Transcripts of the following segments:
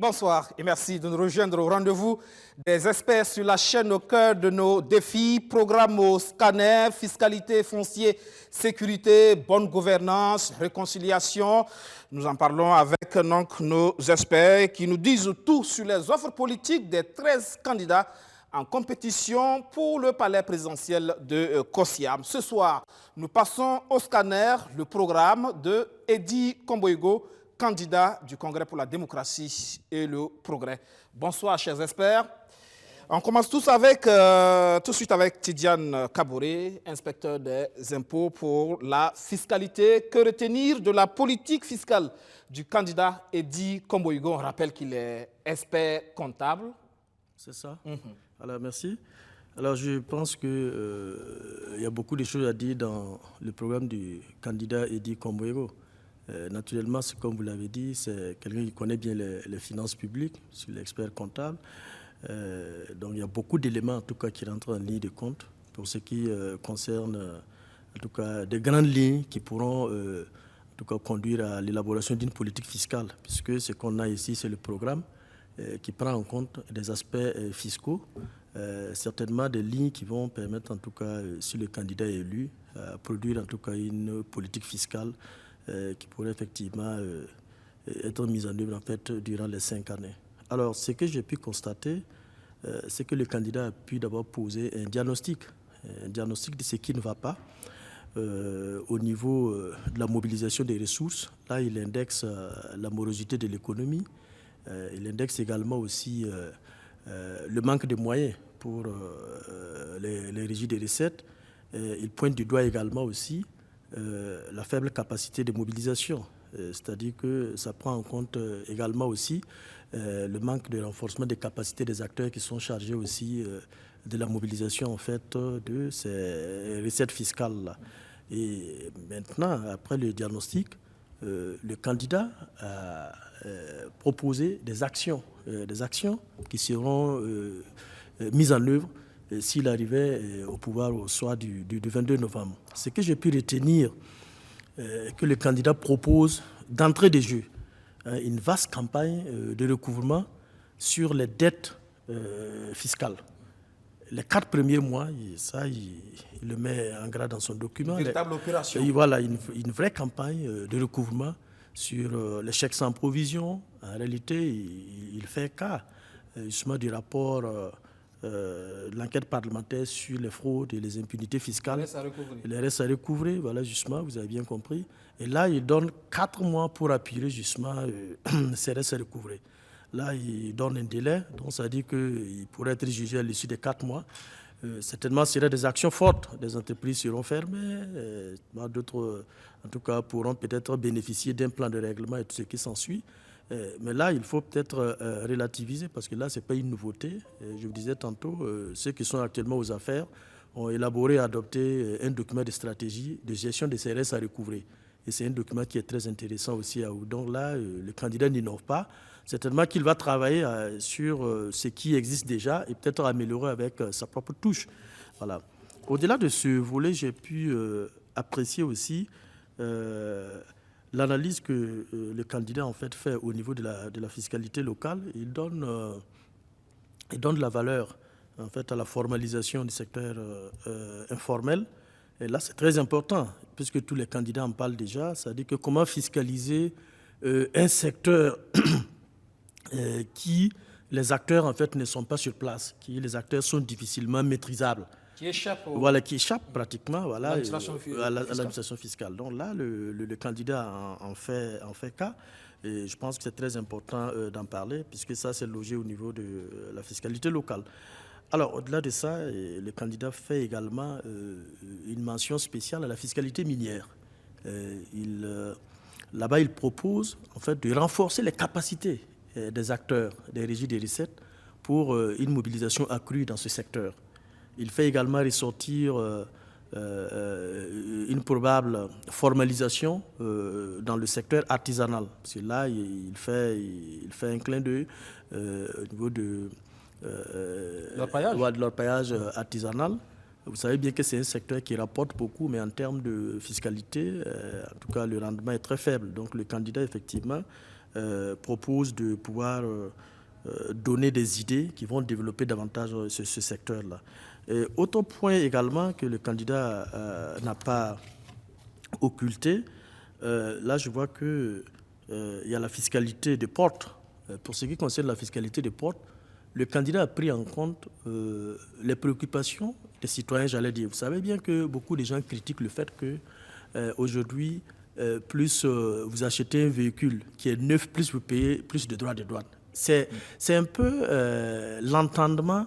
Bonsoir et merci de nous rejoindre au rendez-vous des experts sur la chaîne au cœur de nos défis, programmes au scanner, fiscalité, foncier, sécurité, bonne gouvernance, réconciliation. Nous en parlons avec donc, nos experts qui nous disent tout sur les offres politiques des 13 candidats en compétition pour le palais présidentiel de Kossiam. Ce soir, nous passons au scanner le programme de Eddy Komboigo, candidat du Congrès pour la démocratie et le progrès. Bonsoir, chers experts. On commence tout de suite avec Tidiane Kaboré, inspecteur des impôts pour la fiscalité. Que retenir de la politique fiscale du candidat Eddy Komboigo? On rappelle qu'il est expert comptable. C'est ça. Alors, merci. Alors, je pense qu'il y a beaucoup de choses à dire dans le programme du candidat Eddy Komboigo. Naturellement, c'est comme vous l'avez dit, c'est quelqu'un qui connaît bien les finances publiques, c'est l'expert comptable. Donc il y a beaucoup d'éléments en tout cas qui rentrent en ligne de compte pour ce qui concerne en tout cas des grandes lignes qui pourront en tout cas conduire à l'élaboration d'une politique fiscale, puisque ce qu'on a ici, c'est le programme qui prend en compte des aspects fiscaux, certainement des lignes qui vont permettre en tout cas, si le candidat est élu, à produire en tout cas une politique fiscale qui pourrait effectivement être mise en œuvre en fait, durant les 5 années. Alors, ce que j'ai pu constater, c'est que le candidat a pu d'abord poser un diagnostic de ce qui ne va pas au niveau de la mobilisation des ressources. Là, il indexe la morosité de l'économie. Il indexe également aussi le manque de moyens pour les régies des recettes. Il pointe du doigt également aussi la faible capacité de mobilisation, c'est-à-dire que ça prend en compte également aussi le manque de renforcement des capacités des acteurs qui sont chargés aussi de la mobilisation en fait de ces recettes fiscales-là. Et maintenant, après le diagnostic, le candidat a proposé des actions qui seront mises en œuvre s'il arrivait au pouvoir au soir du 22 novembre. Ce que j'ai pu retenir, que le candidat propose d'entrée de jeu une vaste campagne de recouvrement sur les dettes fiscales. Les 4 premiers mois, il le met en gras dans son document. Une véritable opération. Voilà, une vraie campagne de recouvrement sur les chèques sans provision. En réalité, il fait cas justement du rapport l'enquête parlementaire sur les fraudes et les impunités fiscales. Les restes à recouvrer, voilà justement, vous avez bien compris. Et là, il donne 4 mois pour appuyer justement ces restes à recouvrer. Là, il donne un délai, donc ça dit qu'il pourrait être jugé à l'issue des 4 mois. Certainement, ce seraient des actions fortes. Des entreprises seront fermées, d'autres, en tout cas, pourront peut-être bénéficier d'un plan de règlement et tout ce qui s'ensuit. Mais là, il faut peut-être relativiser parce que là, ce n'est pas une nouveauté. Je vous disais tantôt, ceux qui sont actuellement aux affaires ont élaboré et adopté un document de stratégie de gestion des CRS à recouvrer. Et c'est un document qui est très intéressant aussi. Donc là, le candidat n'innove pas. Certainement qu'il va travailler sur ce qui existe déjà et peut-être améliorer avec sa propre touche. Voilà. Au-delà de ce volet, j'ai pu apprécier aussi l'analyse que le candidat en fait fait au niveau de la fiscalité locale. Il donne de la valeur en fait à la formalisation du secteur informel. Et là, c'est très important puisque tous les candidats en parlent déjà. C'est-à-dire que comment fiscaliser un secteur qui les acteurs en fait ne sont pas sur place, qui les acteurs sont difficilement maîtrisables. Qui échappe qui échappe pratiquement à l'administration fiscale. Donc là, le candidat en fait cas. Et je pense que c'est très important d'en parler, puisque ça, c'est logé au niveau de la fiscalité locale. Alors, au-delà de ça, le candidat fait également une mention spéciale à la fiscalité minière. Là-bas, il propose en fait, de renforcer les capacités des acteurs, des régies des recettes, pour une mobilisation accrue dans ce secteur. Il fait également ressortir une probable formalisation dans le secteur artisanal. Parce que là, il fait un clin d'œil au niveau de l'orpaillage artisanal. Vous savez bien que c'est un secteur qui rapporte beaucoup, mais en termes de fiscalité, en tout cas, le rendement est très faible. Donc le candidat, effectivement, propose de pouvoir donner des idées qui vont développer davantage ce secteur-là. Autre point également que le candidat n'a pas occulté, là je vois qu'il y a la fiscalité des portes. Pour ce qui concerne la fiscalité des portes, le candidat a pris en compte les préoccupations des citoyens, j'allais dire. Vous savez bien que beaucoup de gens critiquent le fait que aujourd'hui, plus vous achetez un véhicule qui est neuf, plus vous payez plus de droits de douane. C'est un peu l'entendement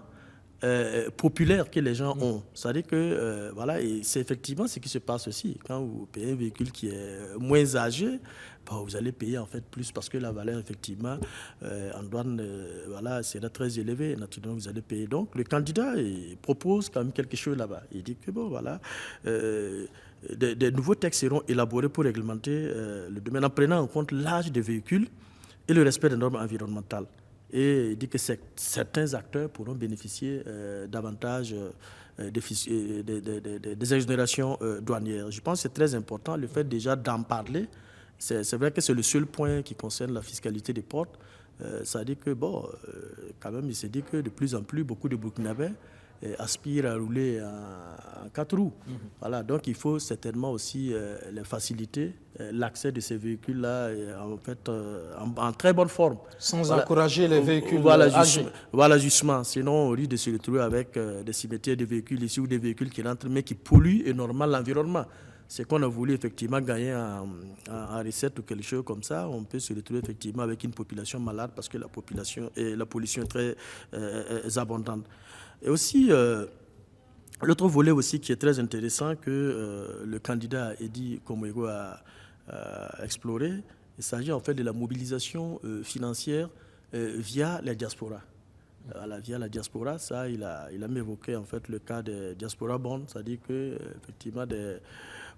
populaire que les gens ont. C'est-à-dire que, voilà, et c'est effectivement ce qui se passe aussi. Quand vous payez un véhicule qui est moins âgé, vous allez payer en fait plus parce que la valeur, effectivement, en douane, voilà, sera très élevée. Naturellement, vous allez payer. Donc, le candidat propose quand même quelque chose là-bas. Il dit que, bon, voilà, des nouveaux textes seront élaborés pour réglementer le domaine en prenant en compte l'âge des véhicules et le respect des normes environnementales. Et il dit que certains acteurs pourront bénéficier davantage des exonérations douanières. Je pense que c'est très important le fait déjà d'en parler. C'est vrai que c'est le seul point qui concerne la fiscalité des portes. Ça dit que, bon, quand même, il s'est dit que de plus en plus, beaucoup de Burkinabés aspirent à rouler en 4 roues. Voilà, donc il faut certainement aussi les faciliter, l'accès de ces véhicules-là en fait, en très bonne forme. Sans encourager les véhicules âgés. Voilà, justement. Sinon, on risque de se retrouver avec des cimetières de véhicules ici ou des véhicules qui rentrent, mais qui polluent énormément l'environnement. C'est qu'on a voulu effectivement gagner en recette ou quelque chose comme ça. On peut se retrouver effectivement avec une population malade parce que la pollution est très abondante. Et aussi, l'autre volet aussi qui est très intéressant que le candidat Eddy Komwego a exploré, il s'agit en fait de la mobilisation financière via la diaspora. Voilà, via la diaspora, ça, il a même évoqué en fait le cas des diaspora bonds, c'est-à-dire que effectivement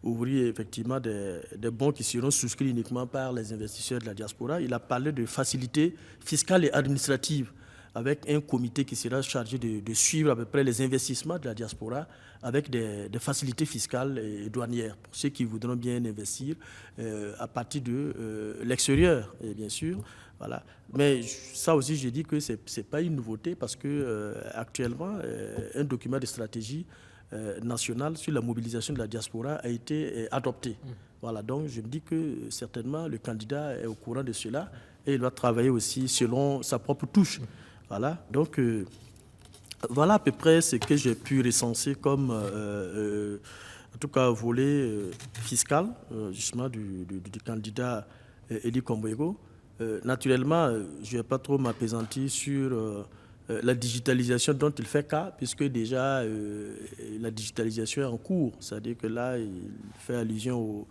ouvrir effectivement des bons qui seront souscrits uniquement par les investisseurs de la diaspora. Il a parlé de facilités fiscales et administratives avec un comité qui sera chargé de suivre à peu près les investissements de la diaspora avec des facilités fiscales et douanières pour ceux qui voudront bien investir à partir de l'extérieur, et bien sûr. Voilà. Mais ça aussi, j'ai dit que ce n'est pas une nouveauté parce que actuellement, un document de stratégie nationale sur la mobilisation de la diaspora a été adopté. Voilà, donc je me dis que certainement le candidat est au courant de cela et il va travailler aussi selon sa propre touche. Voilà, donc voilà à peu près ce que j'ai pu recenser comme, en tout cas, volet fiscal, justement, du candidat Eddy Komwego. Naturellement, je ne vais pas trop m'appesantir sur la digitalisation dont il fait cas, puisque déjà la digitalisation est en cours. C'est-à-dire que là, il fait allusion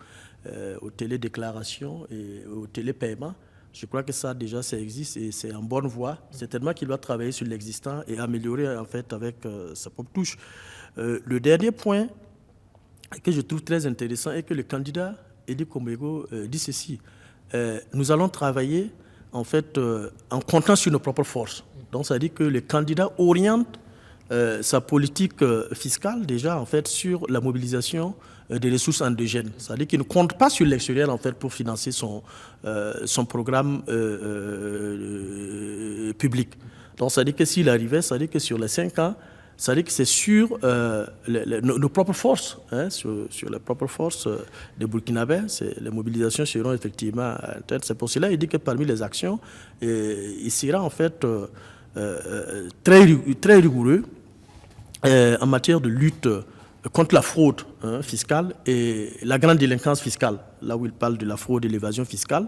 aux télédéclarations et aux télépaiements. Je crois que ça, déjà, ça existe et c'est en bonne voie. Certainement qu'il doit travailler sur l'existant et améliorer, en fait, avec sa propre touche. Le dernier point que je trouve très intéressant est que le candidat Eddy Komwego dit ceci. Nous allons travailler, en fait, en comptant sur nos propres forces. Donc, ça veut dire que le candidat oriente sa politique fiscale, déjà, en fait, sur la mobilisation des ressources endogènes. C'est-à-dire qu'il ne compte pas sur l'extérieur en fait, pour financer son programme public. Donc, ça veut dire que s'il arrivait, ça veut dire que sur les 5 ans, ça veut dire que c'est sur nos propres forces, hein, sur les propres forces des Burkinabés, les mobilisations seront effectivement internes. C'est pour cela qu'il dit que parmi les actions, il sera en fait très rigoureux en matière de lutte contre la fraude fiscale et la grande délinquance fiscale, là où il parle de la fraude et l'évasion fiscale.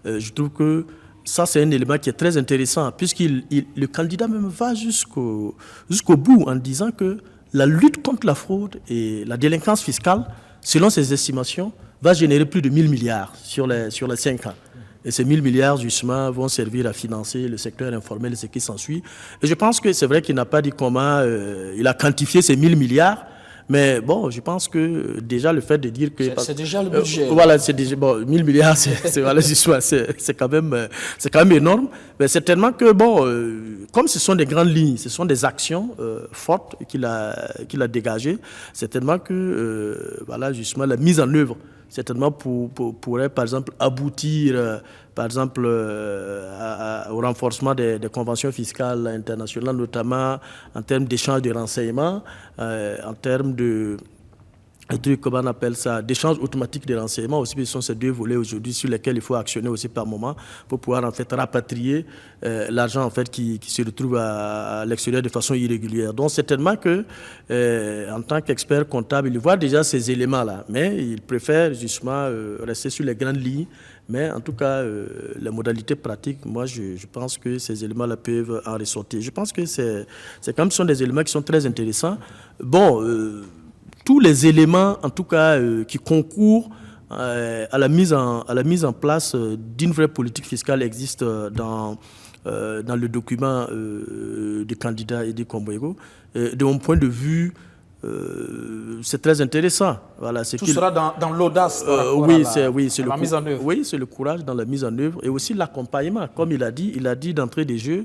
Je trouve que ça, c'est un élément qui est très intéressant, le candidat même va jusqu'au bout en disant que la lutte contre la fraude et la délinquance fiscale, selon ses estimations, va générer plus de 1 000 milliards sur les 5 ans. Et ces 1 000 milliards, justement, vont servir à financer le secteur informel et ce qui s'ensuit. Et je pense que c'est vrai qu'il n'a pas dit comment il a quantifié ces 1 000 milliards. Mais bon, je pense que déjà le fait de dire que... C'est déjà le budget. Voilà, c'est déjà... Bon, 1 000 milliards, c'est quand même énorme. Mais certainement que, bon, comme ce sont des grandes lignes, ce sont des actions fortes qu'il a dégagées, certainement que, voilà, justement, la mise en œuvre certainement pourrait, par exemple, aboutir, par exemple, au renforcement des conventions fiscales internationales, notamment en termes d'échange de renseignements, en termes de comment on appelle ça, d'échange automatique de renseignements aussi, ce sont ces deux volets aujourd'hui sur lesquels il faut actionner aussi par moment pour pouvoir en fait rapatrier l'argent en fait qui se retrouve à l'extérieur de façon irrégulière. Donc certainement que en tant qu'expert comptable, il voit déjà ces éléments-là, mais il préfère justement rester sur les grandes lignes. Mais en tout cas, la modalité pratique, moi, je pense que ces éléments-là peuvent en ressortir. Je pense que c'est quand même ce sont des éléments qui sont très intéressants. Bon. Tous les éléments, en tout cas, qui concourent à la mise en place d'une vraie politique fiscale existent dans le document du candidat Edy Komboigo. De mon point de vue, c'est très intéressant. Voilà, tout sera dans l'audace. Oui, c'est la mise en œuvre. Oui, c'est le courage dans la mise en œuvre et aussi l'accompagnement. Comme il a dit d'entrée des jeux,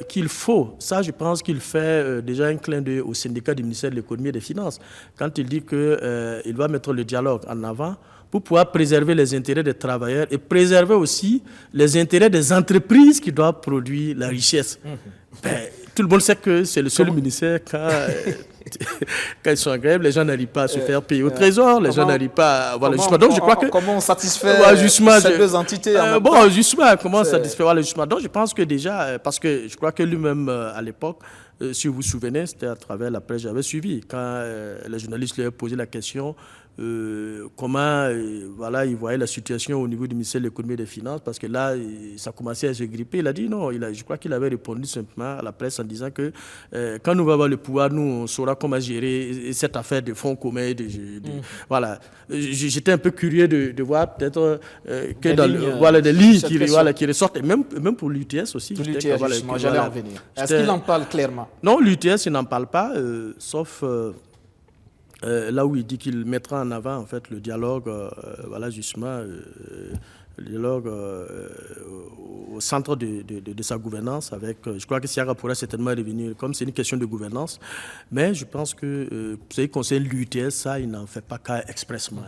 qu'il faut, ça je pense qu'il fait déjà un clin d'œil au syndicat du ministère de l'économie et des finances, quand il dit qu'il va mettre le dialogue en avant pour pouvoir préserver les intérêts des travailleurs et préserver aussi les intérêts des entreprises qui doivent produire la richesse. Ben, tout le monde sait que c'est le seul ministère quand ils sont en grève, les gens n'arrivent pas à se faire payer au trésor, les gens n'arrivent pas à... Voilà, justement, donc je crois que... Comment on satisfait ces deux entités justement, comment on satisfait justement. Donc je pense que déjà, parce que je crois que lui-même, à l'époque, si vous vous souvenez, c'était à travers la presse, j'avais suivi, quand les journalistes lui avaient posé la question comment il voyait la situation au niveau du ministère de l'économie et des finances, parce que là, ça commençait à se gripper. Il a dit non, je crois qu'il avait répondu simplement à la presse en disant que quand nous allons avoir le pouvoir, nous, on saura comment gérer cette affaire de fonds communs. Voilà. J'étais un peu curieux de voir peut-être que des lignes qui ressortent, et même pour l'UTS aussi. J'allais en venir. Est-ce qu'il en parle clairement? Non, l'UTS, il n'en parle pas, sauf... là où il dit qu'il mettra en avant en fait le dialogue, le dialogue au centre de sa gouvernance avec. Je crois que Siaga pourrait certainement revenir, comme c'est une question de gouvernance, mais je pense que ce qui concerne l'UTS, ça, il n'en fait pas cas expressement.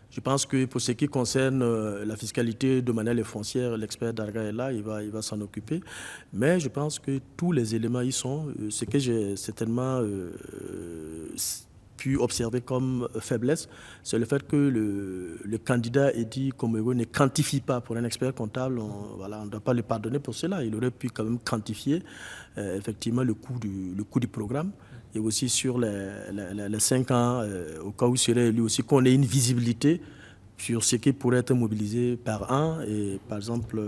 Je pense que pour ce qui concerne la fiscalité domaniale et foncière, l'expert Darga est là, il va s'en occuper. Mais je pense que tous les éléments y sont. Ce que j'ai certainement pu observer comme faiblesse, c'est le fait que le candidat Edy Komboigo ne quantifie pas. Pour un expert comptable, on ne doit pas le pardonner pour cela. Il aurait pu quand même quantifier effectivement le coût du programme. Et aussi sur les 5 ans, au cas où il serait élu aussi, qu'on ait une visibilité sur ce qui pourrait être mobilisé par an et par exemple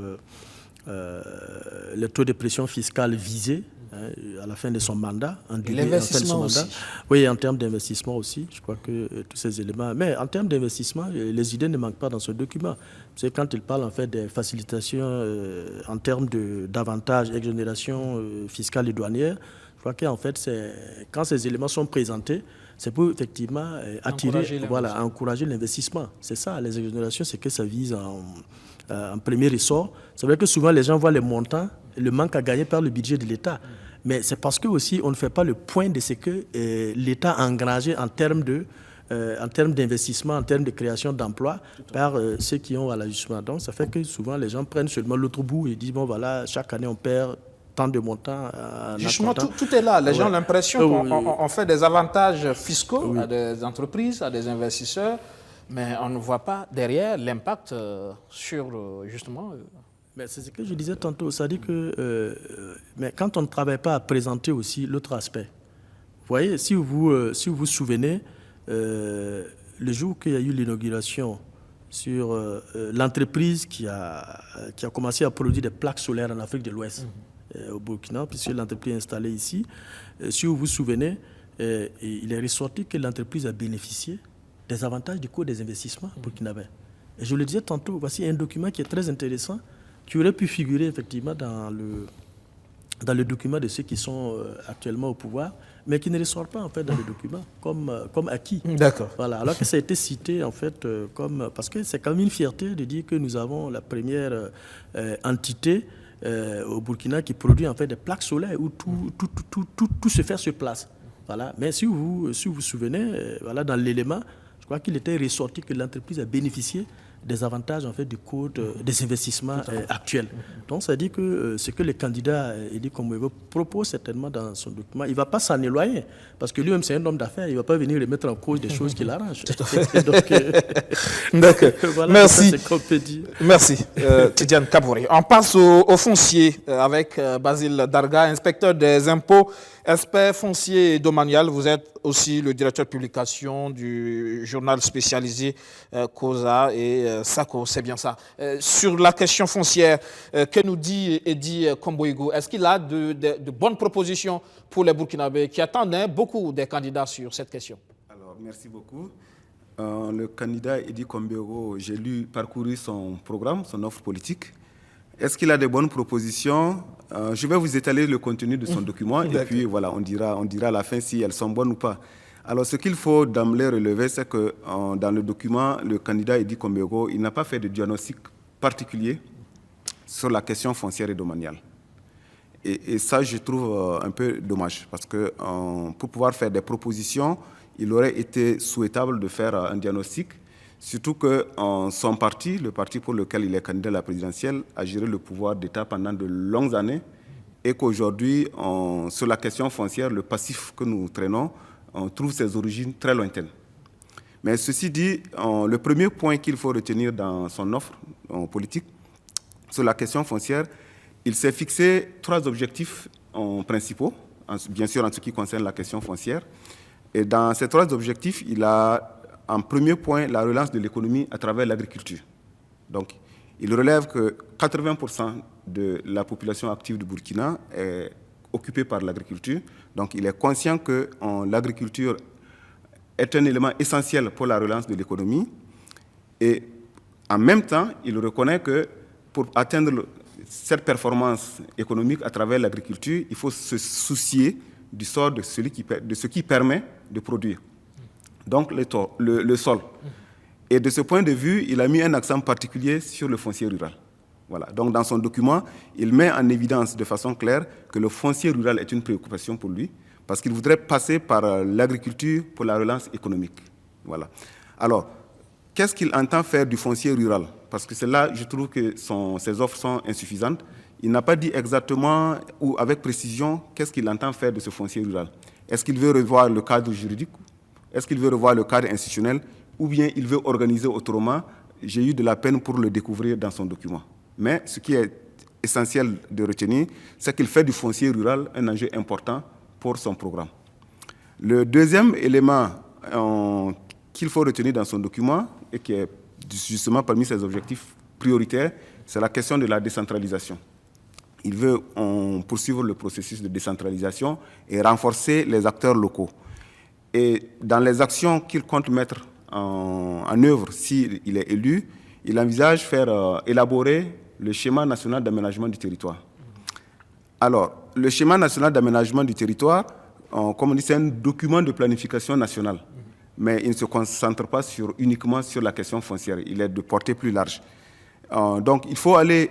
le taux de pression fiscale visé à la fin de son mandat. L'investissement aussi. Oui, en termes d'investissement aussi, je crois que tous ces éléments. Mais en termes d'investissement, les idées ne manquent pas dans ce document. C'est quand il parle en fait des facilitations en termes d'avantages, exonérations fiscales et douanières. Je crois qu'en fait, quand ces éléments sont présentés, c'est pour effectivement encourager l'investissement. C'est ça, les exonérations, c'est que ça vise en premier ressort. C'est vrai que souvent, les gens voient les montants, le manque à gagner par le budget de l'État. Mais c'est parce que aussi, on ne fait pas le point de ce que l'État a engrangé en termes d'investissement, en termes de création d'emplois par ceux qui ont à l'ajustement. Donc, ça fait que souvent, les gens prennent seulement l'autre bout et disent, bon, voilà, chaque année, on perd de montant. Justement, tout est là. Les gens ont l'impression qu'on fait des avantages fiscaux à des entreprises, à des investisseurs, mais on ne voit pas derrière l'impact sur justement... Mais c'est ce que je disais tantôt. Ça dit que mais quand on ne travaille pas à présenter aussi l'autre aspect. Vous voyez, si vous vous souvenez, le jour qu'il y a eu l'inauguration sur l'entreprise qui a commencé à produire des plaques solaires en Afrique de l'Ouest, au Burkina, puisque l'entreprise est installée ici. Si vous vous souvenez, il est ressorti que l'entreprise a bénéficié des avantages du coût des investissements burkinabés. Et je le disais tantôt, voici un document qui est très intéressant, qui aurait pu figurer effectivement dans le document de ceux qui sont actuellement au pouvoir, mais qui ne ressort pas en fait dans le document comme acquis. D'accord. Voilà, alors que ça a été cité en fait parce que c'est quand même une fierté de dire que nous avons la première entité au Burkina qui produit en fait des plaques solaires où tout se fait sur place. Voilà. Mais si vous vous souvenez, voilà, dans l'élément, je crois qu'il était ressorti que l'entreprise a bénéficié des avantages en fait, du cours des investissements actuels. Donc ça dit que ce que le candidat Edi Kombuego propose certainement dans son document, il ne va pas s'en éloigner, parce que lui-même c'est un homme d'affaires, il ne va pas venir remettre en cause des choses qui l'arrangent. Donc, voilà, merci. C'est qu'on peut dire. Merci, Tidiane Kabouri. On passe au foncier avec Basile Darga, inspecteur des impôts, expert foncier et domanial. Vous êtes aussi le directeur de publication du journal spécialisé COSA et SACO, c'est bien ça. Sur la question foncière, que nous dit Edi Kombuego? Est-ce qu'il a de bonnes propositions pour les Burkinabés qui attendent beaucoup des candidats sur cette question? Alors, merci beaucoup. Le candidat Edi Kombuego, j'ai parcouru son programme, son offre politique. Est-ce qu'il a de bonnes propositions? Je vais vous étaler le contenu de son document et puis voilà, on dira à la fin si elles sont bonnes ou pas. Alors, ce qu'il faut d'emblée relever, c'est que dans le document, le candidat Edi Kombuego, il n'a pas fait de diagnostic particulier sur la question foncière et domaniale. Et ça, je trouve un peu dommage, parce que pour pouvoir faire des propositions, il aurait été souhaitable de faire un diagnostic, surtout que son parti, le parti pour lequel il est candidat à la présidentielle, a géré le pouvoir d'État pendant de longues années, et qu'aujourd'hui, sur la question foncière, le passif que nous traînons, on trouve ses origines très lointaines. Mais ceci dit, le premier point qu'il faut retenir dans son offre politique, sur la question foncière, il s'est fixé 3 objectifs principaux, bien sûr en ce qui concerne la question foncière. Et dans ces 3 objectifs, il a en premier point la relance de l'économie à travers l'agriculture. Donc, il relève que 80% de la population active du Burkina est occupée par l'agriculture. Donc, il est conscient que l'agriculture est un élément essentiel pour la relance de l'économie. Et en même temps, il reconnaît que pour atteindre cette performance économique à travers l'agriculture, il faut se soucier du sort de ce qui permet de produire. Donc, le sol. Et de ce point de vue, il a mis un accent particulier sur le foncier rural. Voilà. Donc, dans son document, il met en évidence de façon claire que le foncier rural est une préoccupation pour lui, parce qu'il voudrait passer par l'agriculture pour la relance économique. Voilà. Alors, qu'est-ce qu'il entend faire du foncier rural? Parce que c'est là, je trouve que ses offres sont insuffisantes. Il n'a pas dit exactement ou avec précision qu'est-ce qu'il entend faire de ce foncier rural. Est-ce qu'il veut revoir le cadre juridique? Est-ce qu'il veut revoir le cadre institutionnel? Ou bien il veut organiser autrement? J'ai eu de la peine pour le découvrir dans son document. Mais ce qui est essentiel de retenir, c'est qu'il fait du foncier rural un enjeu important pour son programme. Le deuxième élément qu'il faut retenir dans son document, et qui est justement parmi ses objectifs prioritaires, c'est la question de la décentralisation. Il veut poursuivre le processus de décentralisation et renforcer les acteurs locaux. Et dans les actions qu'il compte mettre en œuvre s'il est élu, il envisage faire élaborer le schéma national d'aménagement du territoire. Alors, le schéma national d'aménagement du territoire, comme on dit, c'est un document de planification nationale, mais il ne se concentre pas uniquement sur la question foncière, il est de portée plus large. Donc, il faut aller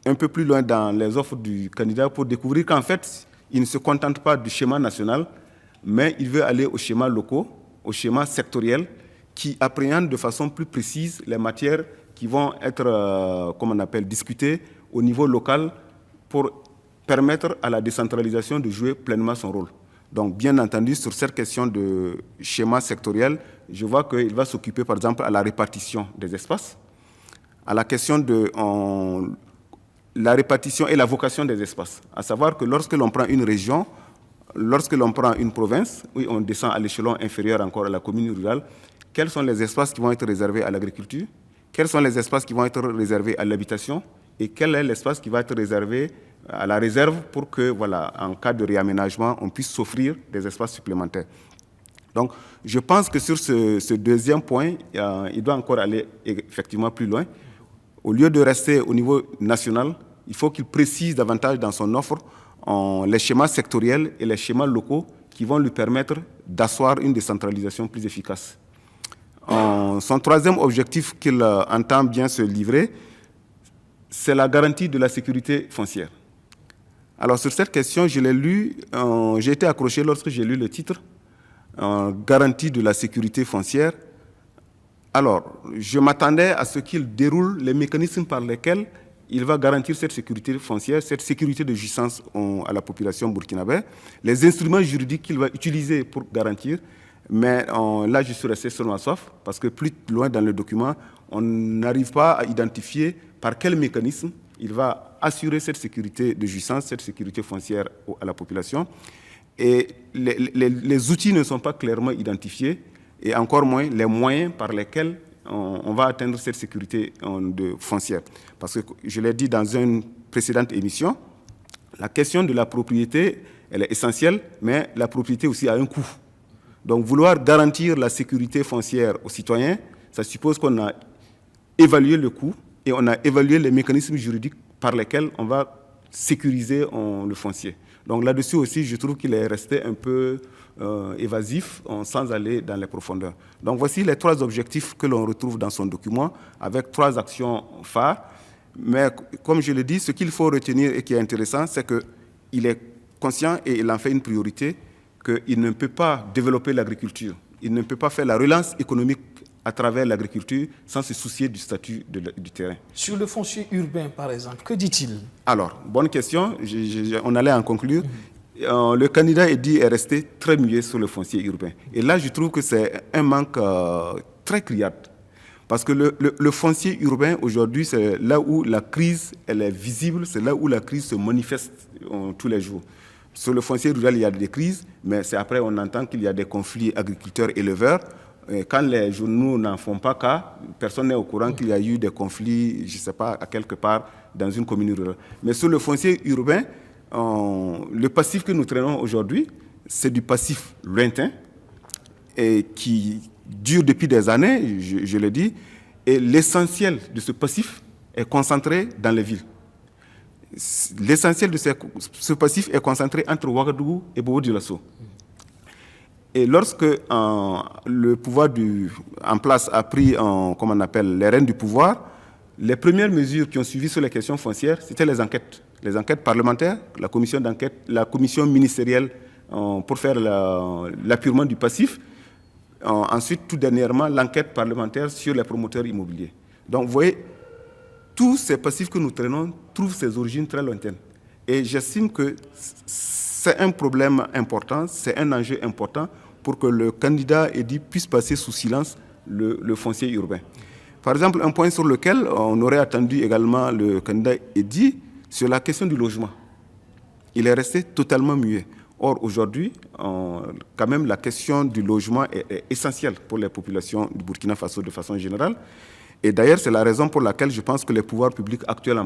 un peu plus loin dans les offres du candidat pour découvrir qu'en fait, il ne se contente pas du schéma national, mais il veut aller aux schémas locaux, aux schémas sectoriels, qui appréhendent de façon plus précise les matières qui vont être, comme on appelle, discutées au niveau local pour permettre à la décentralisation de jouer pleinement son rôle. Donc, bien entendu, sur cette question de schéma sectoriel, je vois qu'il va s'occuper, par exemple, à la répartition des espaces, à la question de la répartition et la vocation des espaces. À savoir que lorsque l'on prend une région, lorsque l'on prend une province, oui, on descend à l'échelon inférieur encore à la commune rurale, quels sont les espaces qui vont être réservés à l'agriculture, quels sont les espaces qui vont être réservés à l'habitation et quel est l'espace qui va être réservé à la réserve pour que, voilà, en cas de réaménagement, on puisse s'offrir des espaces supplémentaires. Donc, je pense que sur ce deuxième point, il doit encore aller effectivement plus loin. Au lieu de rester au niveau national, il faut qu'il précise davantage dans son offre les schémas sectoriels et les schémas locaux qui vont lui permettre d'asseoir une décentralisation plus efficace. Son troisième objectif qu'il entend bien se livrer, c'est la garantie de la sécurité foncière. Alors sur cette question, je l'ai lu, j'ai été accroché lorsque j'ai lu le titre, garantie de la sécurité foncière. Alors, je m'attendais à ce qu'il déroule les mécanismes par lesquels il va garantir cette sécurité foncière, cette sécurité de jouissance à la population burkinabé, les instruments juridiques qu'il va utiliser pour garantir. Mais là, je suis resté sur ma soif, parce que plus loin dans le document, on n'arrive pas à identifier par quel mécanisme il va assurer cette sécurité de jouissance, cette sécurité foncière à la population. Et les outils ne sont pas clairement identifiés, et encore moins les moyens par lesquels on va atteindre cette sécurité foncière. Parce que, je l'ai dit dans une précédente émission, la question de la propriété, elle est essentielle, mais la propriété aussi a un coût. Donc, vouloir garantir la sécurité foncière aux citoyens, ça suppose qu'on a évalué le coût et on a évalué les mécanismes juridiques par lesquels on va sécuriser le foncier. Donc, là-dessus aussi, je trouve qu'il est resté un peu évasif, sans aller dans les profondeurs. Donc, voici les 3 objectifs que l'on retrouve dans son document, avec 3 actions phares. Mais, comme je l'ai dit, ce qu'il faut retenir et qui est intéressant, c'est qu'il est conscient et il en fait une priorité, qu'il ne peut pas développer l'agriculture, il ne peut pas faire la relance économique à travers l'agriculture sans se soucier du statut du terrain. Sur le foncier urbain, par exemple, que dit-il? Alors, bonne question, on allait en conclure. Le candidat Edy est resté très muet sur le foncier urbain. Et là, je trouve que c'est un manque très criard. Parce que le foncier urbain, aujourd'hui, c'est là où la crise elle est visible, c'est là où la crise se manifeste tous les jours. Sur le foncier rural, il y a des crises, mais c'est après on entend qu'il y a des conflits agriculteurs-éleveurs. Quand les journaux n'en font pas cas, personne n'est au courant qu'il y a eu des conflits, je ne sais pas, à quelque part dans une commune rurale. Mais sur le foncier urbain, le passif que nous traînons aujourd'hui, c'est du passif lointain et qui dure depuis des années, je le dis, et l'essentiel de ce passif est concentré dans les villes. L'essentiel de ce passif est concentré entre Ouagadougou et Bobo-Dioulasso. Et lorsque le pouvoir en place a pris, comment on appelle, les rênes du pouvoir, les premières mesures qui ont suivi sur les questions foncières, c'était les enquêtes parlementaires, la commission d'enquête, la commission ministérielle pour faire l'appurement du passif. Ensuite, tout dernièrement, l'enquête parlementaire sur les promoteurs immobiliers. Donc, vous voyez, tous ces passifs que nous traînons trouvent ses origines très lointaines. Et j'estime que c'est un problème important, c'est un enjeu important pour que le candidat Edy puisse passer sous silence le foncier urbain. Par exemple, un point sur lequel on aurait attendu également le candidat Edy, sur la question du logement. Il est resté totalement muet. Or, aujourd'hui, quand même, la question du logement est essentielle pour les populations du Burkina Faso de façon générale. Et d'ailleurs, c'est la raison pour laquelle je pense que les pouvoirs publics actuels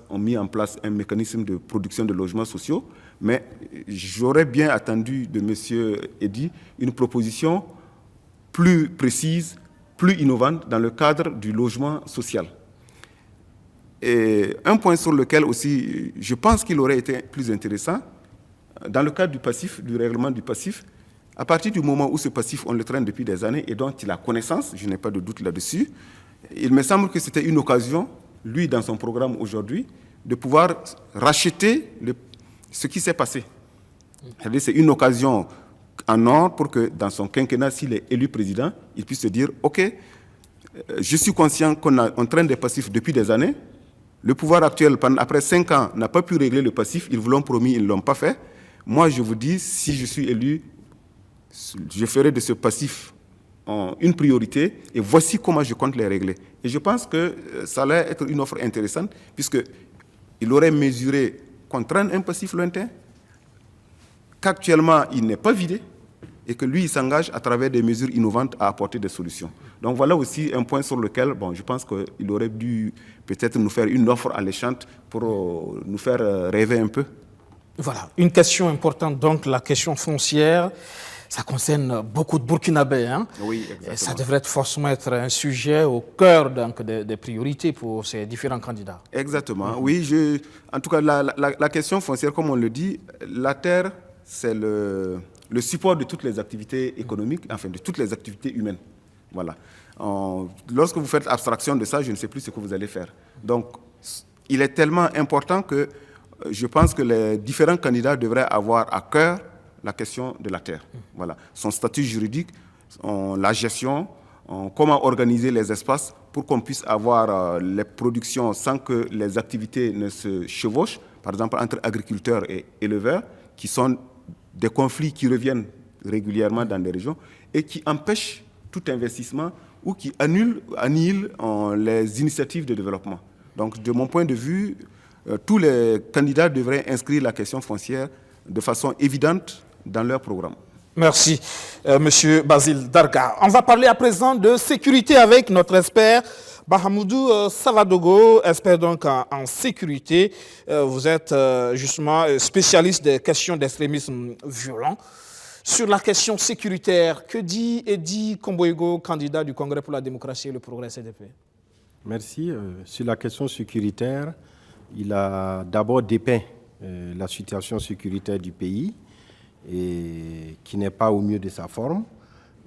ont mis en place un mécanisme de production de logements sociaux. Mais j'aurais bien attendu de M. Edy une proposition plus précise, plus innovante dans le cadre du logement social. Et un point sur lequel aussi je pense qu'il aurait été plus intéressant, dans le cadre du passif, du règlement du passif, à partir du moment où ce passif, on le traîne depuis des années et dont il a connaissance, je n'ai pas de doute là-dessus, il me semble que c'était une occasion, lui, dans son programme aujourd'hui, de pouvoir racheter ce qui s'est passé. C'est-à-dire, c'est une occasion en or pour que, dans son quinquennat, s'il est élu président, il puisse se dire, OK, je suis conscient qu'on traîne des passifs depuis des années. Le pouvoir actuel, après 5 ans, n'a pas pu régler le passif. Ils vous l'ont promis, ils ne l'ont pas fait. Moi, je vous dis, si je suis élu, je ferai de ce passif une priorité et voici comment je compte les régler. Et je pense que ça allait être une offre intéressante puisqu'il aurait mesuré qu'on traîne un passif lointain, qu'actuellement il n'est pas vidé et que lui il s'engage à travers des mesures innovantes à apporter des solutions. Donc voilà aussi un point sur lequel je pense qu'il aurait dû peut-être nous faire une offre alléchante pour nous faire rêver un peu. Voilà, une question importante, donc la question foncière. Ça concerne beaucoup de Burkinabés. Hein? Oui, exactement. Et ça devrait forcément être un sujet au cœur donc, des priorités pour ces différents candidats. Exactement. Oui, en tout cas, la question foncière, comme on le dit, la terre, c'est le support de toutes les activités économiques, enfin de toutes les activités humaines. Voilà. Lorsque vous faites abstraction de ça, je ne sais plus ce que vous allez faire. Donc, il est tellement important que je pense que les différents candidats devraient avoir à cœur la question de la terre. Voilà. Son statut juridique, la gestion, comment organiser les espaces pour qu'on puisse avoir les productions sans que les activités ne se chevauchent, par exemple entre agriculteurs et éleveurs, qui sont des conflits qui reviennent régulièrement dans des régions et qui empêchent tout investissement ou qui annihilent les initiatives de développement. Donc, de mon point de vue, tous les candidats devraient inscrire la question foncière de façon évidente dans leur programme. Merci, Monsieur Basile Darga. On va parler à présent de sécurité avec notre expert Bahamoudou Savadogo, expert donc en sécurité. Vous êtes justement spécialiste des questions d'extrémisme violent. Sur la question sécuritaire, que dit Edi Komboego, candidat du Congrès pour la démocratie et le progrès CDP? Merci. Sur la question sécuritaire, il a d'abord dépeint la situation sécuritaire du pays, et qui n'est pas au mieux de sa forme.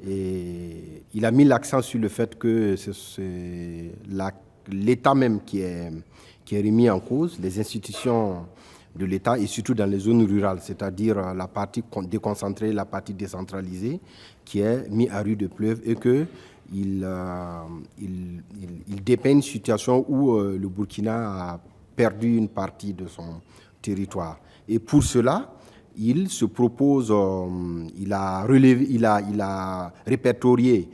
Et il a mis l'accent sur le fait que c'est l'État même qui est remis en cause, les institutions de l'État, et surtout dans les zones rurales, c'est-à-dire la partie déconcentrée, la partie décentralisée, qui est mise à rude épreuve, et qu'il dépeint une situation où le Burkina a perdu une partie de son territoire. Et pour cela, il se propose, il a répertorié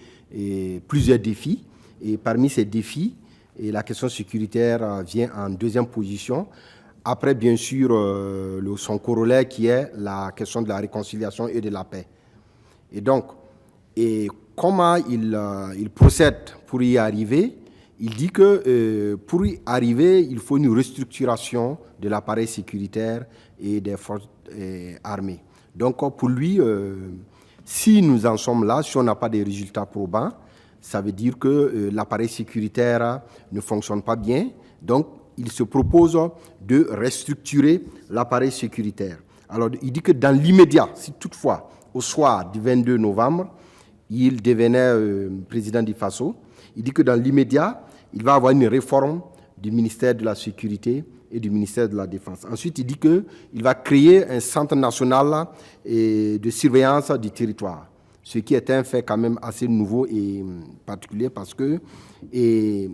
plusieurs défis. Et parmi ces défis, la question sécuritaire vient en deuxième position. Après, bien sûr, son corollaire qui est la question de la réconciliation et de la paix. Et donc, comment il procède pour y arriver? Il dit que pour y arriver, il faut une restructuration de l'appareil sécuritaire et des forces armées. Donc pour lui, si nous en sommes là, si on n'a pas de résultats probants, ça veut dire que l'appareil sécuritaire ne fonctionne pas bien. Donc il se propose de restructurer l'appareil sécuritaire. Alors il dit que dans l'immédiat, si toutefois, au soir du 22 novembre, il devenait président du Faso, il dit que dans l'immédiat, il va avoir une réforme du ministère de la Sécurité et du ministère de la Défense. Ensuite, il dit qu'il va créer un centre national de surveillance du territoire, ce qui est un fait quand même assez nouveau et particulier parce que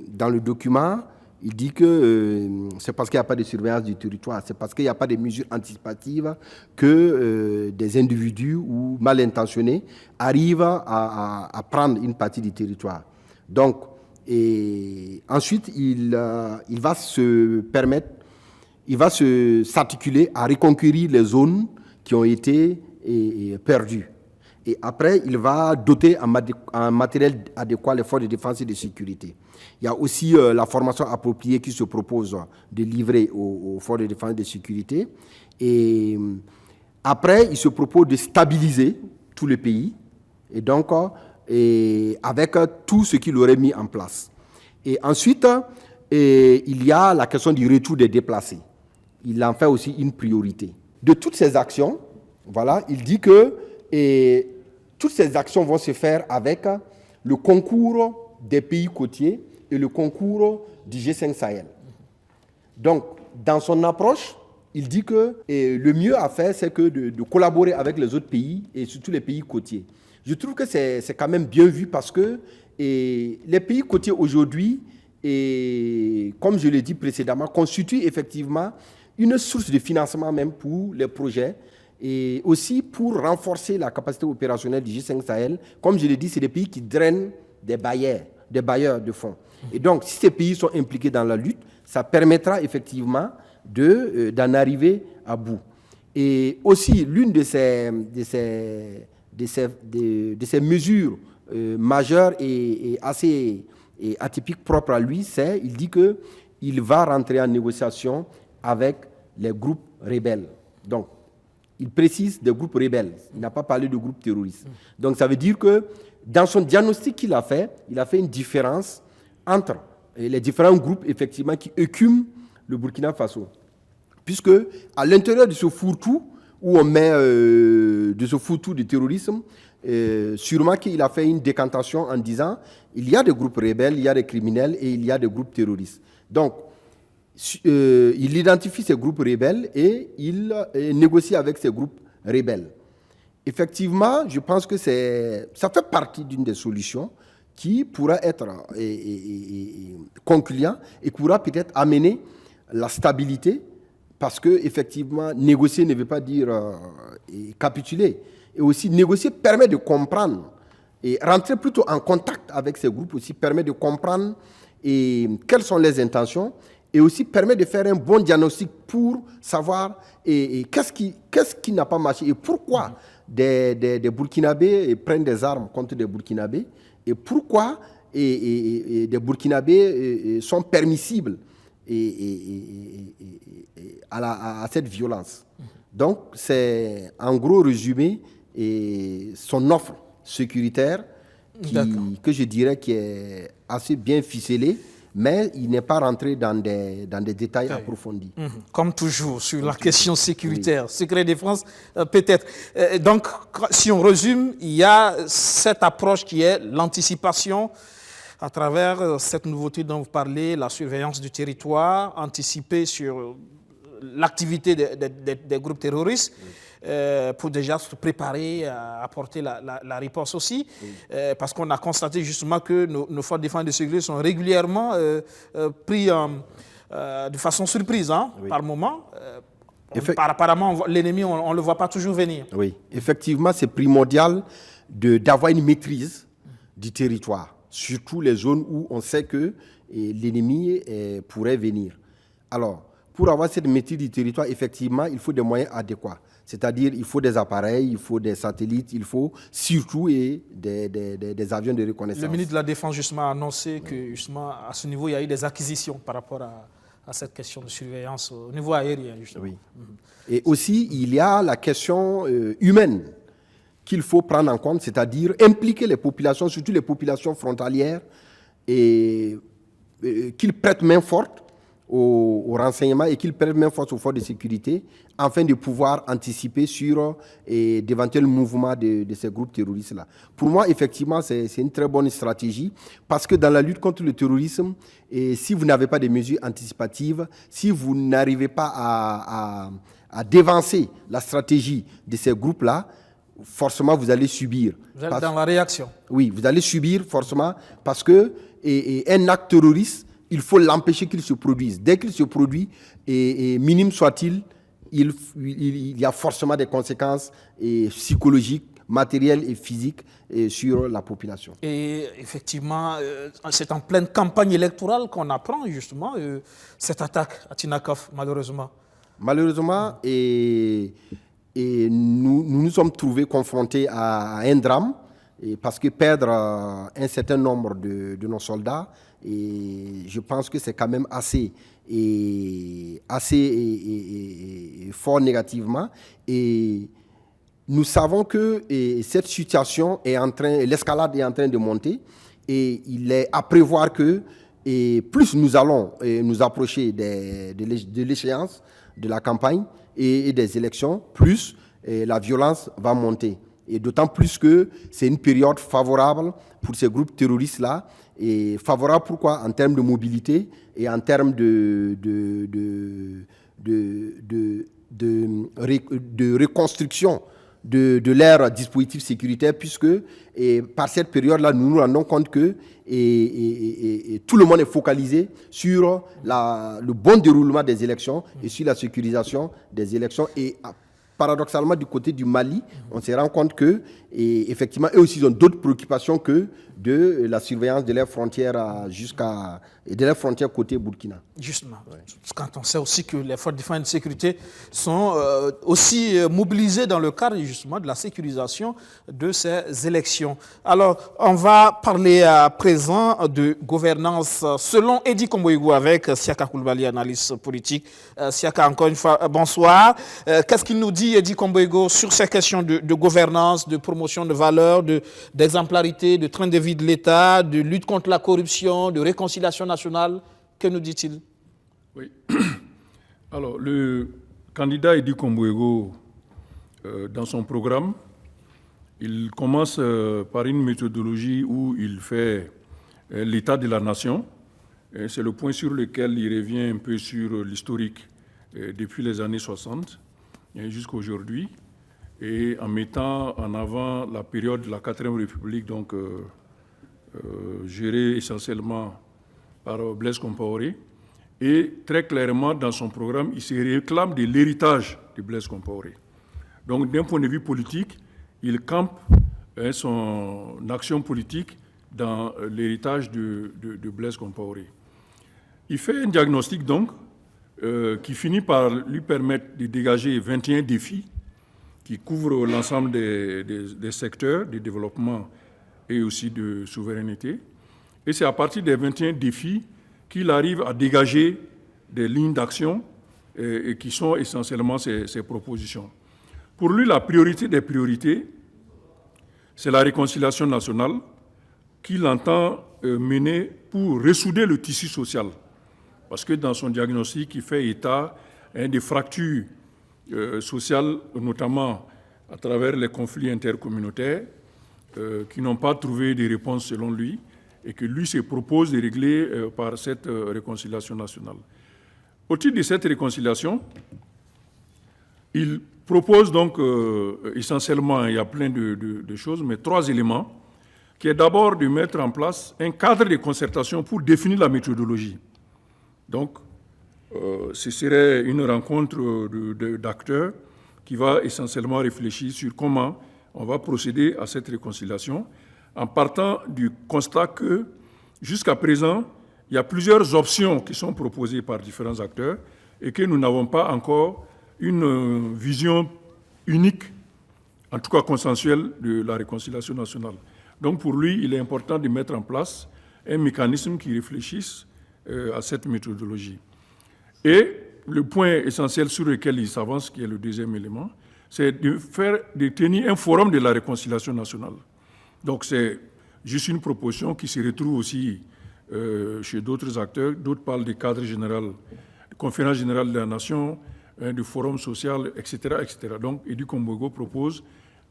dans le document, il dit que c'est parce qu'il n'y a pas de surveillance du territoire, c'est parce qu'il n'y a pas de mesures anticipatives que des individus ou mal intentionnés arrivent à prendre une partie du territoire. Donc, ensuite, il va s'articuler à reconquérir les zones qui ont été perdues. Et après, il va doter en matériel adéquat les forces de défense et de sécurité. Il y a aussi la formation appropriée qui se propose de livrer aux forces de défense et de sécurité. Et après, il se propose de stabiliser tout le pays. Et donc, avec tout ce qu'il aurait mis en place. Et ensuite, il y a la question du retour des déplacés. Il en fait aussi une priorité. De toutes ces actions, voilà, il dit que toutes ces actions vont se faire avec le concours des pays côtiers et le concours du G5 Sahel. Donc, dans son approche, il dit que le mieux à faire, c'est que de collaborer avec les autres pays et surtout les pays côtiers. Je trouve que c'est quand même bien vu parce que les pays côtiers aujourd'hui, comme je l'ai dit précédemment, constituent effectivement une source de financement même pour les projets et aussi pour renforcer la capacité opérationnelle du G5 Sahel. Comme je l'ai dit, c'est des pays qui drainent des bailleurs de fonds. Et donc, si ces pays sont impliqués dans la lutte, ça permettra effectivement d'en arriver à bout. Et aussi, l'une de ces mesures majeures et assez atypiques propres à lui, il dit qu'il va rentrer en négociation avec les groupes rebelles. Donc, il précise des groupes rebelles. Il n'a pas parlé de groupes terroristes. Donc, ça veut dire que dans son diagnostic qu'il a fait, il a fait une différence entre les différents groupes, effectivement, qui écument le Burkina Faso. Puisque, à l'intérieur de ce fourre-tout, où on met de ce fourre-tout de terrorisme, sûrement qu'il a fait une décantation en disant il y a des groupes rebelles, il y a des criminels et il y a des groupes terroristes. Donc, il identifie ces groupes rebelles et il négocie avec ces groupes rebelles. Effectivement, je pense que ça fait partie d'une des solutions qui pourra être concluant et qui pourra peut-être amener la stabilité, parce que effectivement, négocier ne veut pas dire capituler. Et aussi, négocier permet de comprendre et rentrer plutôt en contact avec ces groupes aussi permet de comprendre quelles sont les intentions et aussi permet de faire un bon diagnostic pour savoir qu'est-ce qui n'a pas marché et pourquoi des Burkinabés prennent des armes contre des Burkinabés et pourquoi des Burkinabés sont permissibles à cette violence. Donc, c'est en gros résumé son offre sécuritaire que je dirais qui est assez bien ficelée, mais il n'est pas rentré dans des détails approfondis. Comme toujours, sur la question sécuritaire, secret défense, peut-être. Donc, si on résume, il y a cette approche qui est l'anticipation à travers cette nouveauté dont vous parlez, la surveillance du territoire, anticiper sur l'activité des groupes terroristes, pour déjà se préparer à apporter la réponse aussi, parce qu'on a constaté justement que nos forces de défense et de sécurité sont régulièrement pris de façon surprise par moment. Apparemment, l'ennemi, on ne le voit pas toujours venir. Oui, effectivement, c'est primordial d'avoir une maîtrise du territoire, surtout les zones où on sait que l'ennemi pourrait venir. Alors, pour avoir cette maîtrise du territoire, effectivement, il faut des moyens adéquats. C'est-à-dire, il faut des appareils, il faut des satellites, il faut surtout des avions de reconnaissance. Le ministre de la Défense, justement, a annoncé que, justement, à ce niveau, il y a eu des acquisitions par rapport à cette question de surveillance au niveau aérien, justement. Oui. Et aussi, il y a la question humaine qu'il faut prendre en compte, c'est-à-dire impliquer les populations, surtout les populations frontalières, et qu'ils prêtent main forte aux renseignements et qu'ils prennent main forte aux forces de sécurité afin de pouvoir anticiper sur d'éventuels mouvements de ces groupes terroristes-là. Pour moi, effectivement, c'est une très bonne stratégie parce que dans la lutte contre le terrorisme, si vous n'avez pas de mesures anticipatives, si vous n'arrivez pas à dévancer la stratégie de ces groupes-là, forcément, vous allez subir. Vous êtes dans la réaction. Oui, vous allez subir forcément parce que un acte terroriste, il faut l'empêcher qu'il se produise. Dès qu'il se produit, minime soit-il, il y a forcément des conséquences psychologiques, matérielles et physiques sur la population. Et effectivement, c'est en pleine campagne électorale qu'on apprend justement cette attaque à Tinakaf, malheureusement. Malheureusement, nous nous sommes trouvés confrontés à un drame parce que perdre un certain nombre de nos soldats, et je pense que c'est quand même assez fort négativement. Et nous savons que cette situation l'escalade est en train de monter, et il est à prévoir que plus nous allons nous approcher de l'échéance de la campagne et des élections, plus la violence va monter. Et d'autant plus que c'est une période favorable pour ces groupes terroristes-là. Et favorable pourquoi? En termes de mobilité et en termes de reconstruction de leur dispositif sécuritaire, puisque par cette période-là, nous nous rendons compte que tout le monde est focalisé sur le bon déroulement des élections et sur la sécurisation des élections. Et paradoxalement, du côté du Mali, on se rend compte que, effectivement, eux aussi, ils ont d'autres préoccupations que de la surveillance de leurs frontières de leurs frontières côté Burkina. Justement, quand on sait aussi que les forces de défense et de sécurité sont aussi mobilisées dans le cadre justement de la sécurisation de ces élections. Alors, on va parler à présent de gouvernance selon Eddy Komboïgo avec Siaka Koulibaly, analyste politique. Siaka, encore une fois, bonsoir. Qu'est-ce qu'il nous dit, Eddy Komboïgo, sur ces questions de gouvernance, de promotion de valeurs, d'exemplarité, de train de vie de l'État, de lutte contre la corruption, de réconciliation nationale? Que nous dit-il? Oui. Alors, le candidat Eddy Komboïgo, dans son programme, il commence par une méthodologie où il fait l'état de la nation. C'est le point sur lequel il revient un peu sur l'historique depuis les années 60 jusqu'à aujourd'hui, et en mettant en avant la période de la 4e République, donc géré essentiellement par Blaise Compaoré. Et très clairement, dans son programme, il se réclame de l'héritage de Blaise Compaoré. Donc, d'un point de vue politique, il campe son action politique dans l'héritage de Blaise Compaoré. Il fait un diagnostic, donc, qui finit par lui permettre de dégager 21 défis qui couvrent l'ensemble des secteurs de développement et aussi de souveraineté. Et c'est à partir des 21 défis qu'il arrive à dégager des lignes d'action et qui sont essentiellement ses propositions. Pour lui, la priorité des priorités, c'est la réconciliation nationale qu'il entend mener pour ressouder le tissu social. Parce que dans son diagnostic, il fait état des fractures sociales, notamment à travers les conflits intercommunautaires, qui n'ont pas trouvé de réponse selon lui, et que lui se propose de régler par cette réconciliation nationale. Au titre de cette réconciliation, il propose donc essentiellement, il y a plein de choses, mais 3 éléments, qui est d'abord de mettre en place un cadre de concertation pour définir la méthodologie. Donc, ce serait une rencontre d'acteurs qui va essentiellement réfléchir sur comment on va procéder à cette réconciliation, en partant du constat que, jusqu'à présent, il y a plusieurs options qui sont proposées par différents acteurs et que nous n'avons pas encore une vision unique, en tout cas consensuelle, de la réconciliation nationale. Donc pour lui, il est important de mettre en place un mécanisme qui réfléchisse à cette méthodologie. Et le point essentiel sur lequel il s'avance, qui est le deuxième élément, c'est de tenir un forum de la réconciliation nationale. Donc c'est juste une proposition qui se retrouve aussi chez d'autres acteurs. D'autres parlent du cadre général, de conférence générale de la nation, du forum social, etc., etc. Donc Edy Kombourgo propose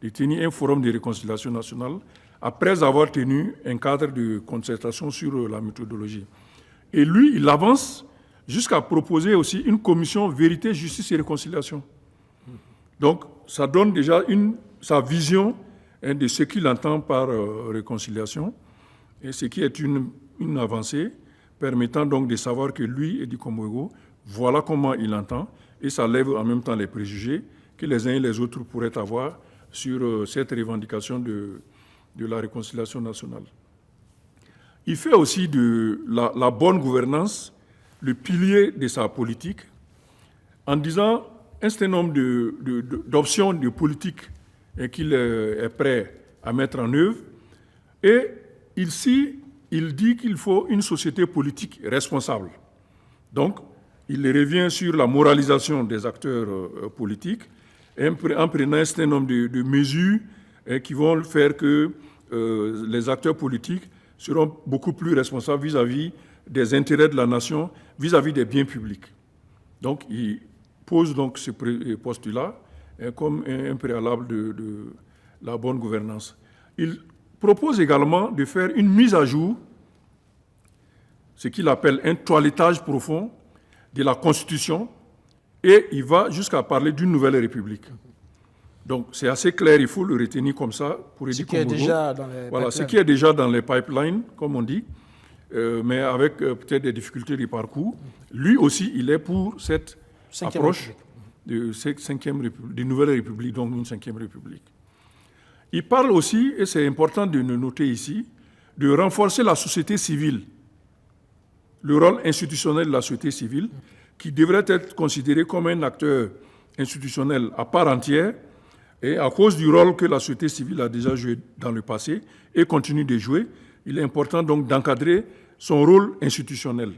de tenir un forum de réconciliation nationale après avoir tenu un cadre de concertation sur la méthodologie. Et lui, il avance jusqu'à proposer aussi une commission vérité, justice et réconciliation. Donc ça donne déjà sa vision de ce qu'il entend par réconciliation, et ce qui est une avancée permettant donc de savoir que lui, Edy Kombourgo, voilà comment il entend, et ça lève en même temps les préjugés que les uns et les autres pourraient avoir sur cette revendication de la réconciliation nationale. Il fait aussi de la bonne gouvernance le pilier de sa politique, en disant un certain nombre d'options de politique qu'il est prêt à mettre en œuvre. Et ici, il dit qu'il faut une société politique responsable. Donc, il revient sur la moralisation des acteurs politiques en prenant un certain nombre de mesures qui vont faire que les acteurs politiques seront beaucoup plus responsables vis-à-vis des intérêts de la nation, vis-à-vis des biens publics. Donc, il pose donc ce postulat comme un préalable de la bonne gouvernance. Il propose également de faire une mise à jour, ce qu'il appelle un toilettage profond de la Constitution, et il va jusqu'à parler d'une nouvelle République. Donc c'est assez clair, il faut le retenir comme ça pour Edy Kombourgo. Ce qui est déjà dans les pipelines, comme on dit, mais avec peut-être des difficultés de parcours. Lui aussi, il est pour cette approche de nouvelle République, donc une 5e République. Il parle aussi, et c'est important de le noter ici, de renforcer la société civile, le rôle institutionnel de la société civile, qui devrait être considéré comme un acteur institutionnel à part entière, et à cause du rôle que la société civile a déjà joué dans le passé et continue de jouer, il est important donc d'encadrer son rôle institutionnel.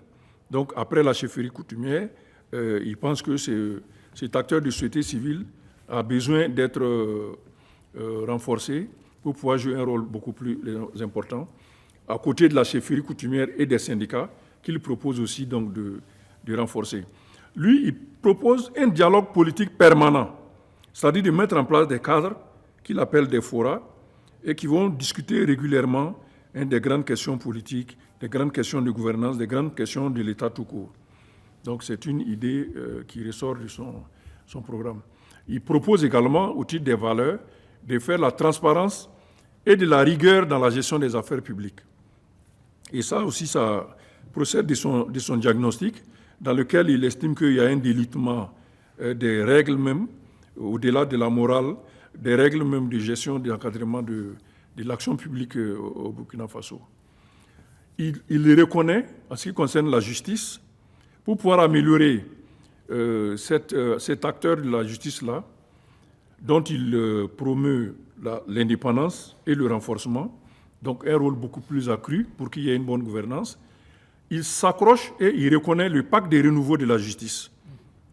Donc après la chefferie coutumière, il pense que cet acteur de société civile a besoin d'être renforcé pour pouvoir jouer un rôle beaucoup plus important, à côté de la chefferie coutumière et des syndicats, qu'il propose aussi donc de renforcer. Lui, il propose un dialogue politique permanent, c'est-à-dire de mettre en place des cadres qu'il appelle des forats et qui vont discuter régulièrement des grandes questions politiques, des grandes questions de gouvernance, des grandes questions de l'État tout court. Donc c'est une idée qui ressort de son programme. Il propose également, au titre des valeurs, de faire la transparence et de la rigueur dans la gestion des affaires publiques. Et ça aussi, ça procède de son diagnostic, dans lequel il estime qu'il y a un délitement des règles même, au-delà de la morale, des règles même de gestion, d'encadrement de l'action publique au Burkina Faso. Il reconnaît, en ce qui concerne la justice, pour pouvoir améliorer cet acteur de la justice-là, dont il promeut l'indépendance et le renforcement, donc un rôle beaucoup plus accru pour qu'il y ait une bonne gouvernance. Il s'accroche et il reconnaît le pacte des renouveaux de la justice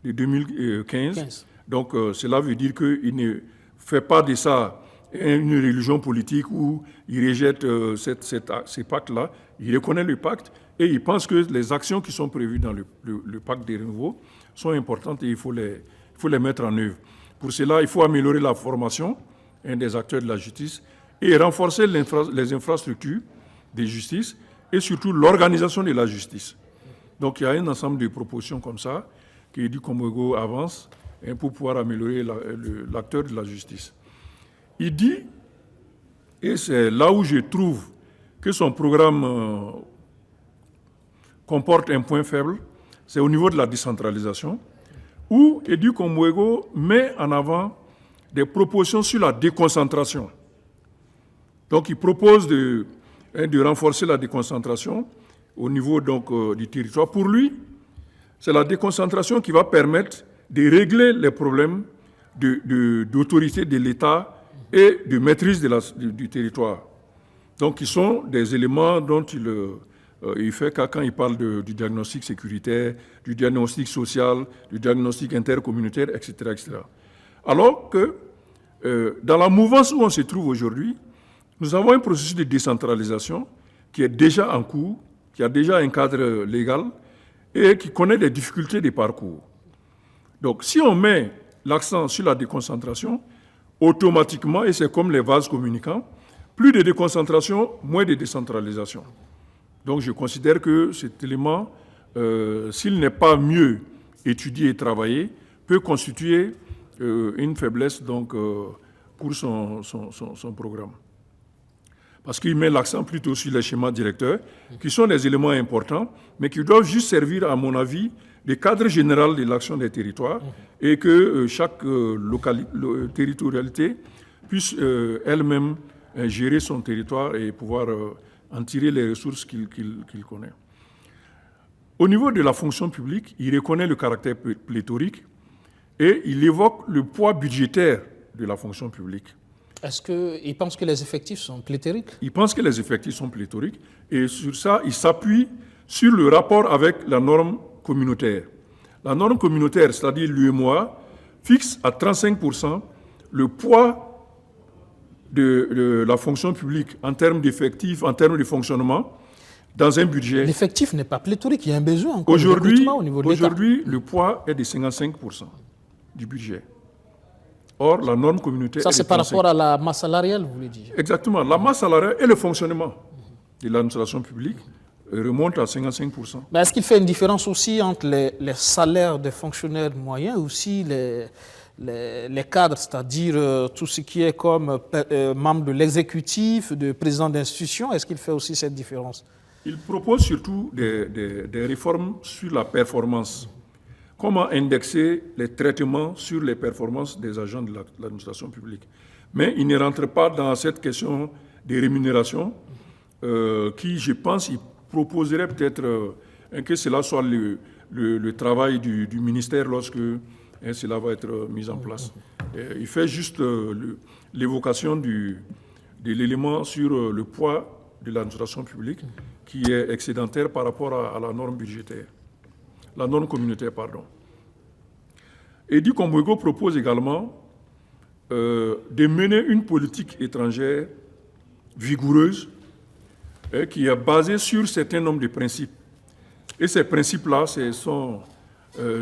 de 2015. Donc cela veut dire qu'il ne fait pas de ça une religion politique où il rejette ces pactes-là. Il reconnaît le pacte et il pense que les actions qui sont prévues dans le pacte des renouveaux sont importantes et il faut les mettre en œuvre. Pour cela, il faut améliorer la formation des acteurs de la justice et renforcer les infrastructures de justice et surtout l'organisation de la justice. Donc il y a un ensemble de propositions comme ça que Edy Kombuego avance pour pouvoir améliorer l'acteur de la justice. Il dit, et c'est là où je trouve que son programme comporte un point faible, c'est au niveau de la décentralisation, où Edy Kombuego met en avant des propositions sur la déconcentration. Donc il propose de renforcer la déconcentration au niveau donc, du territoire. Pour lui, c'est la déconcentration qui va permettre de régler les problèmes d'autorité de l'État et de maîtrise du territoire. Donc, ils sont des éléments dont il fait quand il parle du diagnostic sécuritaire, du diagnostic social, du diagnostic intercommunautaire, etc. etc. Alors que dans la mouvance où on se trouve aujourd'hui, nous avons un processus de décentralisation qui est déjà en cours, qui a déjà un cadre légal et qui connaît des difficultés de parcours. Donc, si on met l'accent sur la déconcentration, automatiquement, et c'est comme les vases communicants, plus de déconcentration, moins de décentralisation. Donc, je considère que cet élément, s'il n'est pas mieux étudié et travaillé, peut constituer une faiblesse donc, pour son programme. Parce qu'il met l'accent plutôt sur les schémas directeurs, qui sont des éléments importants, mais qui doivent juste servir, à mon avis, de cadre général de l'action des territoires et que chaque territorialité puisse elle-même gérer son territoire et pouvoir en tirer les ressources qu'il connaît. Au niveau de la fonction publique, il reconnaît le caractère pléthorique et il évoque le poids budgétaire de la fonction publique. Est-ce qu'il pense que les effectifs sont pléthoriques? Il pense que les effectifs sont pléthoriques et sur ça, il s'appuie sur le rapport avec la norme communautaire. La norme communautaire, c'est-à-dire l'UEMOA, fixe à 35% le poids de la fonction publique en termes d'effectifs, en termes de fonctionnement, dans un budget. L'effectif n'est pas pléthorique, il y a un besoin encore de recrutement au niveau de l'État. Aujourd'hui, le poids est de 55% du budget. Or, la norme communautaire... Ça, c'est par rapport à la masse salariale, vous voulez dire? Exactement. La masse salariale et le fonctionnement de l'administration publique remonte à 55%. Mais est-ce qu'il fait une différence aussi entre les salaires des fonctionnaires moyens et aussi les cadres, c'est-à-dire tout ce qui est comme membre de l'exécutif, de président d'institution? Est-ce qu'il fait aussi cette différence? Il propose surtout des réformes sur la performance. Comment indexer les traitements sur les performances des agents de l'administration publique. Mais il ne rentre pas dans cette question des rémunérations qui, je pense, il proposerait peut-être que cela soit le travail du ministère lorsque cela va être mis en place. Il fait juste l'évocation de l'élément sur le poids de l'administration publique qui est excédentaire par rapport à la norme budgétaire. La norme communautaire, pardon. Edy Kombuego propose également de mener une politique étrangère vigoureuse qui est basée sur un certain nombre de principes. Et ces principes-là, ce sont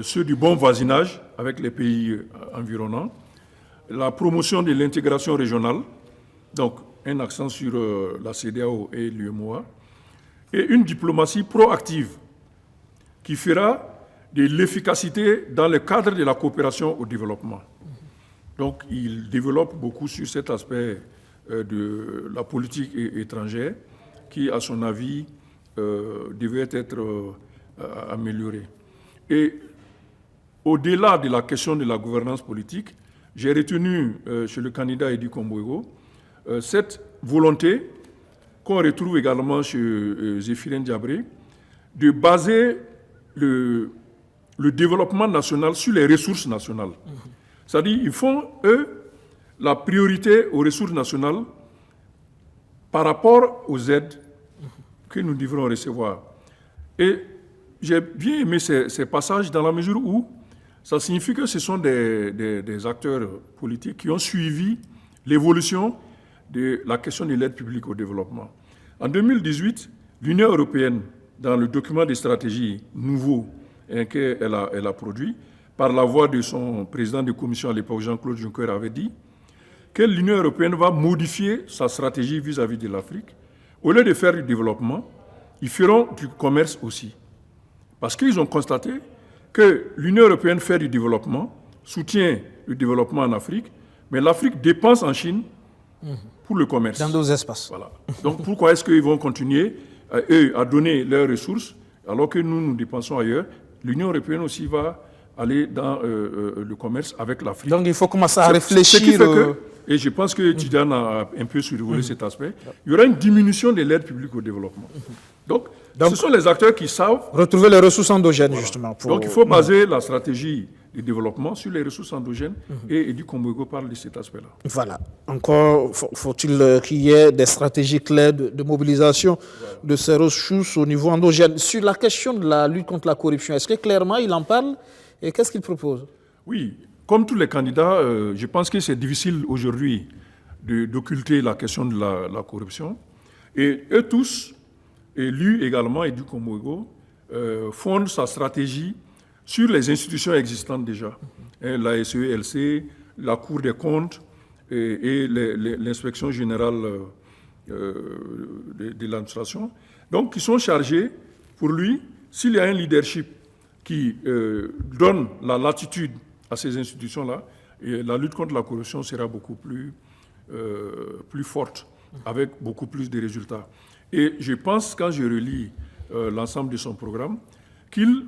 ceux du bon voisinage avec les pays environnants, la promotion de l'intégration régionale, donc un accent sur la CEDEAO et l'UEMOA, et une diplomatie proactive qui fera de l'efficacité dans le cadre de la coopération au développement. Donc, il développe beaucoup sur cet aspect de la politique étrangère qui, à son avis, devait être améliorée. Et au-delà de la question de la gouvernance politique, j'ai retenu chez le candidat Edy Komboego cette volonté qu'on retrouve également chez Zéphirin Diabré de baser le développement national sur les ressources nationales. C'est-à-dire qu'ils font, eux, la priorité aux ressources nationales par rapport aux aides que nous devrons recevoir. Et j'ai bien aimé ces passages dans la mesure où ça signifie que ce sont des acteurs politiques qui ont suivi l'évolution de la question de l'aide publique au développement. En 2018, l'Union européenne, dans le document de stratégie nouveau qu'elle a produit, par la voix de son président de commission à l'époque, Jean-Claude Juncker, avait dit que l'Union européenne va modifier sa stratégie vis-à-vis de l'Afrique. Au lieu de faire du développement, ils feront du commerce aussi. Parce qu'ils ont constaté que l'Union européenne fait du développement, soutient le développement en Afrique, mais l'Afrique dépense en Chine pour le commerce. Dans d'autres espaces. Voilà. Donc pourquoi est-ce qu'ils vont continuer, eux, à donner leurs ressources, alors que nous dépensons ailleurs? L'Union européenne aussi va aller dans le commerce avec l'Afrique. Donc il faut commencer à réfléchir. Ce qui fait que, et je pense que Tidiane a un peu survolé cet aspect, il y aura une diminution de l'aide publique au développement. Donc, ce sont les acteurs qui savent retrouver les ressources endogènes, justement. Donc il faut baser la stratégie de développement sur les ressources endogènes et Edy Komboego parle de cet aspect-là. Voilà. Encore faut-il qu'il y ait des stratégies claires de mobilisation de ces ressources au niveau endogène. Sur la question de la lutte contre la corruption, est-ce que clairement il en parle et qu'est-ce qu'il propose? Oui, comme tous les candidats, je pense que c'est difficile aujourd'hui d'occulter la question de la corruption. Et eux tous, et lui également, Edy Komboego, fonde sa stratégie sur les institutions existantes déjà. La SELC, la Cour des comptes et l'inspection générale de l'administration. Donc, qui sont chargés, pour lui, s'il y a un leadership qui donne la latitude à ces institutions-là, la lutte contre la corruption sera beaucoup plus forte, avec beaucoup plus de résultats. Et je pense, quand je relis l'ensemble de son programme, qu'il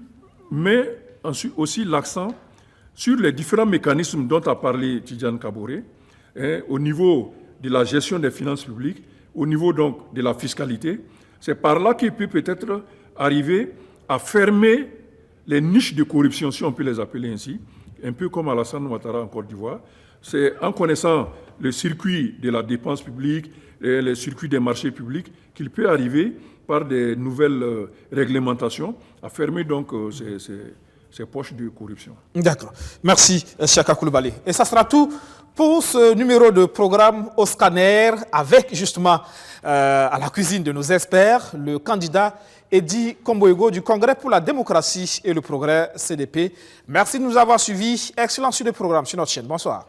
met aussi l'accent sur les différents mécanismes dont a parlé Tidiane Kaboré, au niveau de la gestion des finances publiques, au niveau donc de la fiscalité. C'est par là qu'il peut peut-être arriver à fermer les niches de corruption, si on peut les appeler ainsi, un peu comme Alassane Ouattara en Côte d'Ivoire. C'est en connaissant le circuit de la dépense publique, et le circuit des marchés publics, qu'il peut arriver, par des nouvelles réglementations, à fermer donc ces poches de corruption. D'accord. Merci, Chaka Koulibaly. Et ça sera tout pour ce numéro de programme au scanner avec justement à la cuisine de nos experts, le candidat Edy Komboego du Congrès pour la démocratie et le progrès CDP. Merci de nous avoir suivis. Excellent sur le programme sur notre chaîne. Bonsoir.